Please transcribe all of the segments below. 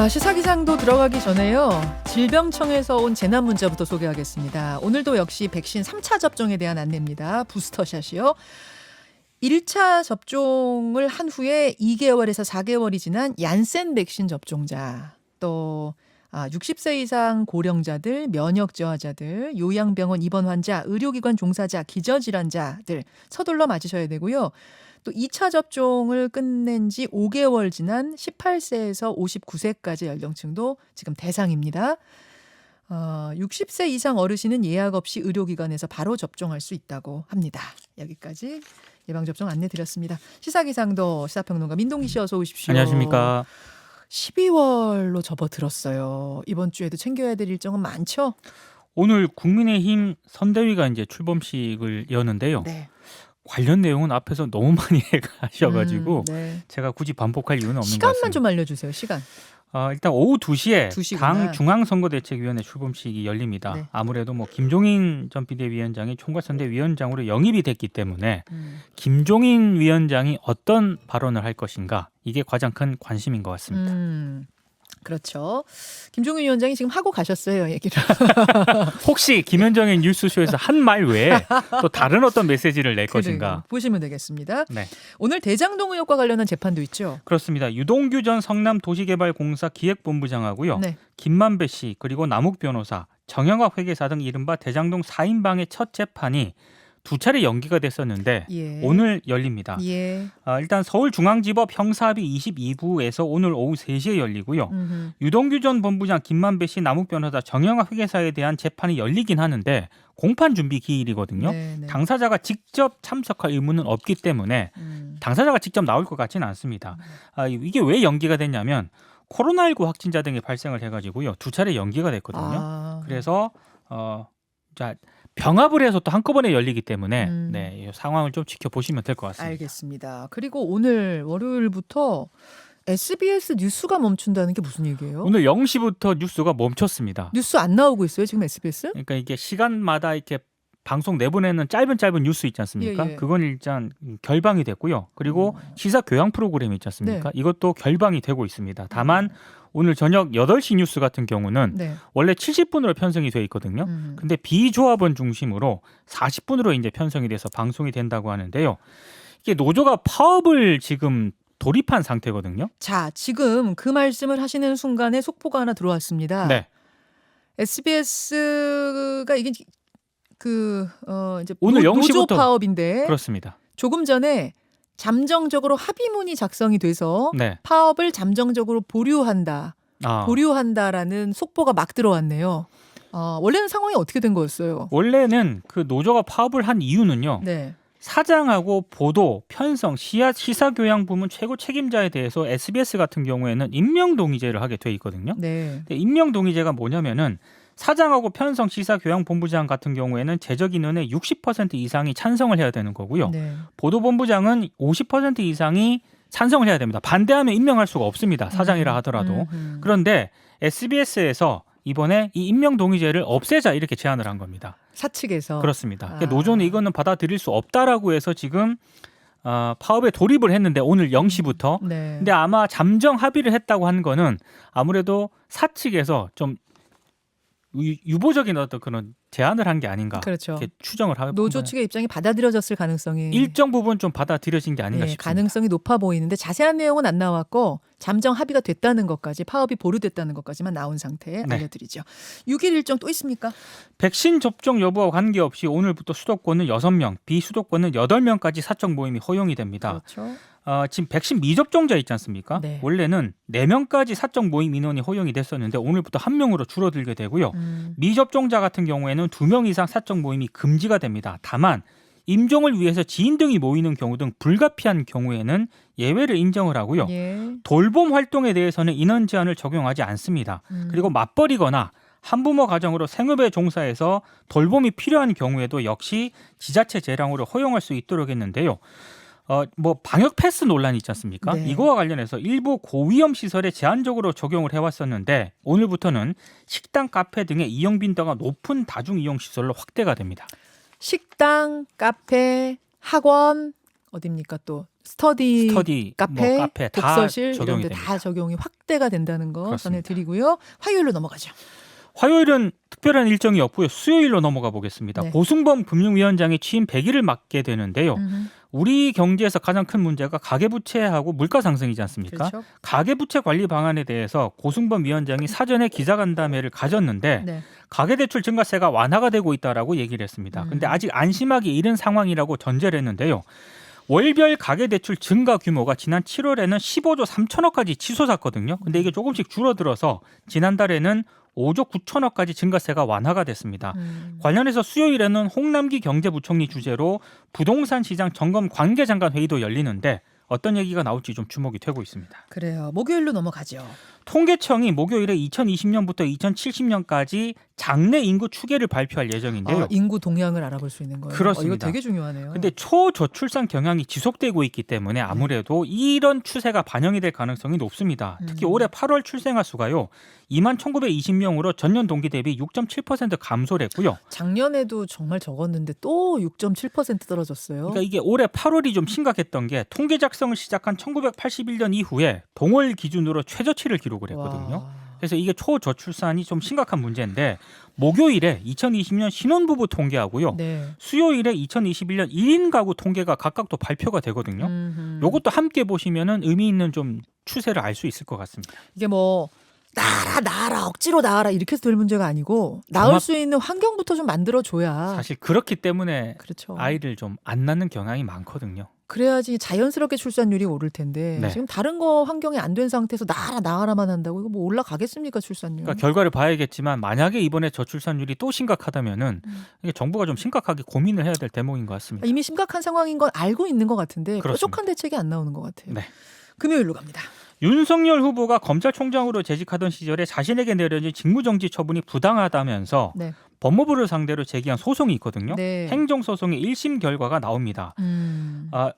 시사기상도 들어가기 전에요. 질병청에서 온 재난 문자부터 소개하겠습니다. 오늘도 역시 백신 3차 접종에 대한 안내입니다. 부스터샷이요. 1차 접종을 한 후에 2개월에서 4개월이 지난 얀센 백신 접종자, 또 60세 이상 고령자들, 면역 저하자들, 요양병원 입원 환자, 의료기관 종사자, 기저질환자들 서둘러 맞으셔야 되고요. 또 2차 접종을 끝낸 지 5개월 지난 18세에서 59세까지 연령층도 지금 대상입니다. 60세 이상 어르신은 예약 없이 의료기관에서 바로 접종할 수 있다고 합니다. 여기까지 예방접종 안내드렸습니다. 시사기상도 시사평론가 민동기 씨 어서 오십시오. 안녕하십니까. 12월로 접어들었어요. 이번 주에도 챙겨야 될 일정은 많죠? 오늘 국민의힘 선대위가 이제 출범식을 여는데요. 네. 관련 내용은 앞에서 너무 많이 가셔가지고 네. 제가 굳이 반복할 이유는 없는 것 시간만 같습니다. 좀 알려주세요. 시간. 일단 오후 2시에 2시구나. 당 중앙선거대책위원회 출범식이 열립니다. 네. 아무래도 김종인 전 비대위원장이 총괄선대위원장으로 영입이 됐기 때문에 김종인 위원장이 어떤 발언을 할 것인가, 이게 가장 큰 관심인 것 같습니다. 그렇죠. 김종인 위원장이 지금 하고 가셨어요, 얘기를. 혹시 김현정의 뉴스쇼에서 한 말 외에 또 다른 어떤 메시지를 낼 것인가. 보시면 되겠습니다. 네. 오늘 대장동 의혹과 관련한 재판도 있죠. 그렇습니다. 유동규 전 성남도시개발공사 기획본부장하고요. 네. 김만배 씨, 그리고 남욱 변호사, 정영학 회계사 등 이른바 대장동 4인방의 첫 재판이 두 차례 연기가 됐었는데 예. 오늘 열립니다. 예. 일단 서울중앙지법 형사합의 22부에서 오늘 오후 3시에 열리고요. 유동규 전 본부장, 김만배 씨, 남욱 변호사, 정영학 회계사에 대한 재판이 열리긴 하는데 공판 준비 기일이거든요. 네네. 당사자가 직접 참석할 의무는 없기 때문에 당사자가 직접 나올 것 같지는 않습니다. 이게 왜 연기가 됐냐면 코로나19 확진자 등이 발생을 해가지고요. 두 차례 연기가 됐거든요. 그래서 병합을 해서 또 한꺼번에 열리기 때문에 이 상황을 좀 지켜보시면 될 것 같습니다. 알겠습니다. 그리고 오늘 월요일부터 SBS 뉴스가 멈춘다는 게 무슨 얘기예요? 오늘 0시부터 뉴스가 멈췄습니다. 뉴스 안 나오고 있어요, 지금 SBS? 그러니까 이게 시간마다 이렇게 방송 내보내는 짧은 뉴스 있지 않습니까? 예. 그건 일단 결방이 됐고요. 그리고 시사 교양 프로그램 있지 않습니까? 네. 이것도 결방이 되고 있습니다. 다만 오늘 저녁 8시 뉴스 같은 경우는 네. 원래 70분으로 편성이 돼 있거든요. 근데 비조합원 중심으로 40분으로 이제 편성이 돼서 방송이 된다고 하는데요. 이게 노조가 파업을 지금 돌입한 상태거든요. 자, 지금 그 말씀을 하시는 순간에 속보가 하나 들어왔습니다. 네. SBS가 이게 이제 오늘 노조 0시부터 파업인데 그렇습니다. 조금 전에 잠정적으로 합의문이 작성이 돼서 네. 파업을 잠정적으로 보류한다라는 속보가 막 들어왔네요. 원래는 상황이 어떻게 된 거였어요? 원래는 그 노조가 파업을 한 이유는요. 네. 사장하고 보도, 편성, 시사교양부문 최고 책임자에 대해서 SBS 같은 경우에는 임명동의제를 하게 돼 있거든요. 네. 근데 임명동의제가 뭐냐면은 사장하고 편성, 시사교양본부장 같은 경우에는 재적 인원의 60% 이상이 찬성을 해야 되는 거고요. 네. 보도본부장은 50% 이상이 찬성을 해야 됩니다. 반대하면 임명할 수가 없습니다. 사장이라 하더라도. 그런데 SBS에서 이번에 이 임명동의제를 없애자 이렇게 제안을 한 겁니다. 사측에서. 그렇습니다. 그러니까 노조는 이거는 받아들일 수 없다라고 해서 지금 파업에 돌입을 했는데 오늘 0시부터. 네. 근데 아마 잠정 합의를 했다고 한 거는 아무래도 사측에서 좀 유보적인 어떤 그런 제안을 한 게 아닌가. 그렇죠. 이렇게 추정을 하고 노조 측의 입장이 받아들여졌을 가능성이 일정 부분 좀 받아들여진 게 아닌가 싶습니다. 가능성이 높아 보이는데 자세한 내용은 안 나왔고 잠정 합의가 됐다는 것까지, 파업이 보류됐다는 것까지만 나온 상태에 알려드리죠. 6일 일정 또 있습니까? 백신 접종 여부와 관계없이 오늘부터 수도권은 6명, 비수도권은 8명까지 사적 모임이 허용이 됩니다. 그렇죠. 지금 백신 미접종자 있지 않습니까? 네. 원래는 4명까지 사적 모임 인원이 허용이 됐었는데 오늘부터 1명으로 줄어들게 되고요. 미접종자 같은 경우에는 2명 이상 사적 모임이 금지가 됩니다. 다만 임종을 위해서 지인 등이 모이는 경우 등 불가피한 경우에는 예외를 인정을 하고요. 예. 돌봄 활동에 대해서는 인원 제한을 적용하지 않습니다. 그리고 맞벌이거나 한부모 가정으로 생업에 종사해서 돌봄이 필요한 경우에도 역시 지자체 재량으로 허용할 수 있도록 했는데요. 방역 패스 논란이 있지 않습니까? 네. 이거와 관련해서 일부 고위험 시설에 제한적으로 적용을 해왔었는데 오늘부터는 식당, 카페 등의 이용 빈도가 높은 다중 이용 시설로 확대가 됩니다. 식당, 카페, 학원 어디입니까 또 스터디 카페, 카페 다 독서실 이런 적용이 데 됩니다. 다 적용이 확대가 된다는 거 그렇습니다. 전해드리고요. 화요일로 넘어가죠. 화요일은 특별한 일정이 없고요. 수요일로 넘어가 보겠습니다. 네. 고승범 금융위원장이 취임 100일을 맞게 되는데요. 우리 경제에서 가장 큰 문제가 가계부채하고 물가 상승이지 않습니까? 그렇죠. 가계부채 관리 방안에 대해서 고승범 위원장이 사전에 기자간담회를 가졌는데 네. 가계대출 증가세가 완화가 되고 있다라고 얘기를 했습니다. 근데 아직 안심하기 이른 상황이라고 전제를 했는데요. 월별 가계대출 증가 규모가 지난 7월에는 15조 3천억까지 치솟았거든요. 근데 이게 조금씩 줄어들어서 지난달에는 5조 9천억까지 증가세가 완화가 됐습니다. 관련해서 수요일에는 홍남기 경제부총리 주재로 부동산 시장 점검 관계장관 회의도 열리는데 어떤 얘기가 나올지 좀 주목이 되고 있습니다. 그래요. 목요일로 넘어가죠. 통계청이 목요일에 2020년부터 2070년까지 장래 인구 추계를 발표할 예정인데요. 인구 동향을 알아볼 수 있는 거예요. 그렇습니다. 이거 되게 중요하네요. 근데 초저출산 경향이 지속되고 있기 때문에 아무래도 이런 추세가 반영이 될 가능성이 높습니다. 특히 올해 8월 출생아 수가요. 21,920명으로 전년 동기 대비 6.7% 감소를 했고요. 작년에도 정말 적었는데 또 6.7% 떨어졌어요. 그러니까 이게 올해 8월이 좀 심각했던 게 통계 작성을 시작한 1981년 이후에 동월 기준으로 최저치를 기록을 했거든요. 와. 그래서 이게 초저출산이 좀 심각한 문제인데 목요일에 2020년 신혼부부 통계하고요. 네. 수요일에 2021년 1인 가구 통계가 각각 또 발표가 되거든요. 요것도 함께 보시면은 의미 있는 좀 추세를 알 수 있을 것 같습니다. 이게 뭐 나아라 억지로 나아라 이렇게 해서 될 문제가 아니고 나올 수 있는 환경부터 좀 만들어줘야 사실 그렇기 때문에 그렇죠. 아이를 좀 안 낳는 경향이 많거든요. 그래야지 자연스럽게 출산율이 오를 텐데 네. 지금 다른 거 환경이 안 된 상태에서 나아라만 한다고 이거 뭐 올라가겠습니까 출산율? 그러니까 결과를 봐야겠지만 만약에 이번에 저출산율이 또 심각하다면은 이게 정부가 좀 심각하게 고민을 해야 될 대목인 것 같습니다. 이미 심각한 상황인 건 알고 있는 것 같은데 그렇습니다. 뾰족한 대책이 안 나오는 것 같아요. 네. 금요일로 갑니다. 윤석열 후보가 검찰총장으로 재직하던 시절에 자신에게 내려진 직무정지 처분이 부당하다면서 네. 법무부를 상대로 제기한 소송이 있거든요. 네. 행정소송의 1심 결과가 나옵니다.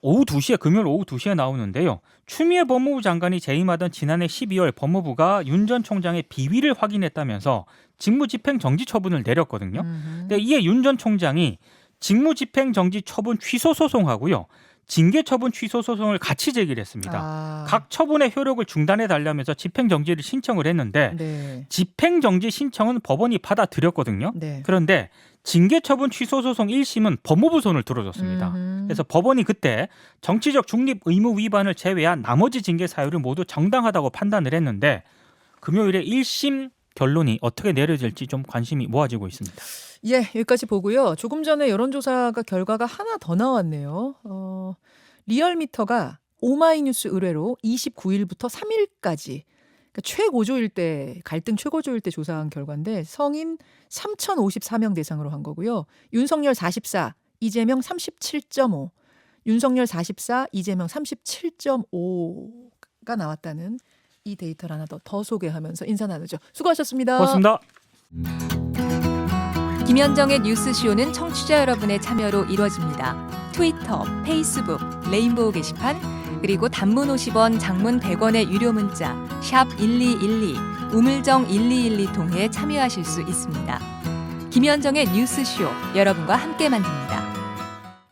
오후 금요일 오후 2시에 나오는데요. 추미애 법무부 장관이 재임하던 지난해 12월 법무부가 윤 전 총장의 비위를 확인했다면서 직무집행정지 처분을 내렸거든요. 근데 이에 윤 전 총장이 직무집행정지 처분 취소 소송하고요. 징계처분 취소 소송을 같이 제기를 했습니다. 각 처분의 효력을 중단해달라면서 집행정지를 신청을 했는데 네. 집행정지 신청은 법원이 받아들였거든요. 네. 그런데 징계처분 취소 소송 1심은 법무부 손을 들어줬습니다. 그래서 법원이 그때 정치적 중립 의무 위반을 제외한 나머지 징계 사유를 모두 정당하다고 판단을 했는데 금요일에 1심 결론이 어떻게 내려질지 좀 관심이 모아지고 있습니다. 예, 여기까지 보고요. 조금 전에 여론조사가 결과가 하나 더 나왔네요. 리얼미터가 오마이뉴스 의뢰로 29일부터 3일까지 그러니까 최고조일 때 갈등 최고조일 때 조사한 결과인데 성인 3,054명 대상으로 한 거고요. 윤석열 44, 이재명 37.5, 윤석열 44, 이재명 37.5가 나왔다는 이 데이터를 하나 더 소개하면서 인사 나누죠. 수고하셨습니다. 고맙습니다. 김현정의 뉴스쇼는 청취자 여러분의 참여로 이루어집니다. 트위터, 페이스북, 레인보우 게시판, 그리고 단문 50원, 장문 100원의 유료 문자 샵 1212, 우물정 1212 통해 참여하실 수 있습니다. 김현정의 뉴스쇼, 여러분과 함께 만듭니다.